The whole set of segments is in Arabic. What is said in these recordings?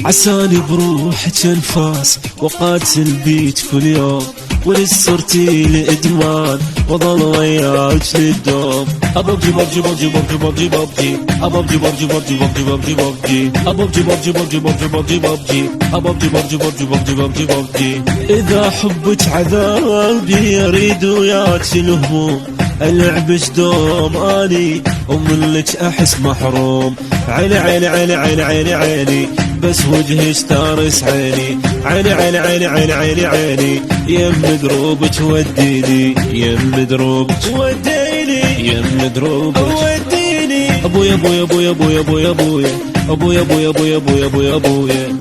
عساني بروحك انفاس وقاتل بيك كل يوم، ولسه صرتي لإدمان وظل وياك للدوم. أببجي ببجي ببجي ببجي ببجي ببجي أببجي ببجي ببجي ببجي ببجي ببجي أببجي ببجي ببجي ببجي ببجي ببجي أببجي ببجي ببجي ببجي ببجي ببجي. إذا حبك عذابي أريد وياك الهموم، اللعبش دوم اني ومنك احس محروم. عيني عيني عيني عيني عيني عيني بس وجهك تارس عيني. عيني عيني عيني عيني عيني عيني يم دروبك وديني، يم دروبك وديني، يم دروبك وديني. ابويا ابويا ابويا ابويا ابويا ابويا ابويا ابويا ابويا ابويا ابويا ابويا.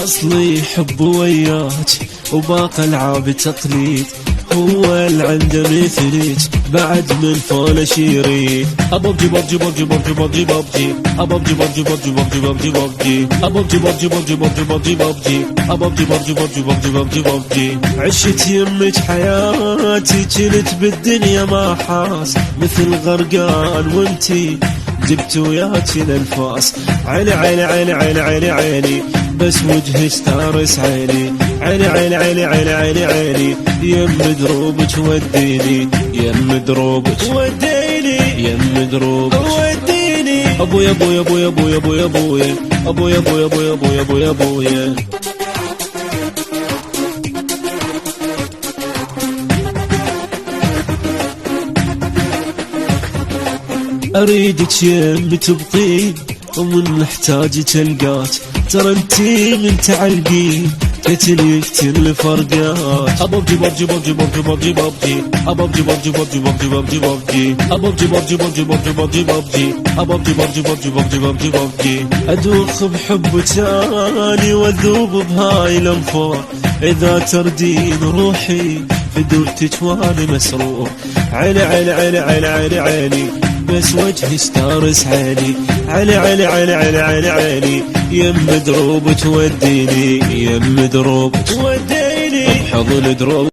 أصلي حب وياك وباقي ألعاب تقليد، هو اللي عنده مثلك بعد من فول شيرين. أببجي ببجي ببجي ببجي ببجي ببجي أببجي ببجي ببجي ببجي ببجي ببجي أببجي ببجي ببجي ببجي ببجي ببجي أببجي ببجي ببجي ببجي ببجي ببجي. عشت يمك حياتي كنت بالدنيا ما حاس، مثل غرقان وانتي جبت وياك الانفاس. عيني عيني عيني عيني عيني عيني بس وجهك تارس عيني. عيني عيني عيني عيني عيني عيني يم دروبك وديني، يم دروبك وديني، يم دروبك وديني. ابويا ابويا ابويا ابويا ابويا ابويا ابويا ابويا ابويا ابويا ابويا ابويا. اريدك يم تبقين ومن نحتاجك القاك، ترى انتي من تعلقين قتل يقتل فرقات. أببجي ببجي ببجي ببجي ببجي ببجي أببجي ببجي ببجي ببجي ببجي ببجي أببجي ببجي ببجي ببجي ببجي ببجي أببجي ببجي ببجي ببجي ببجي ببجي. أدوخ بحب تاني وأذوب بهاي الأنفار، إذا تردين روحي فدوتك وأنا مسرور. عيني عيني عيني عيني عيني عيني بس وجهي ستارس عيني. عيني عيني عيني عيني عيني عيني يم دروبك وديني، يم دروبك وديني بحضن دروب.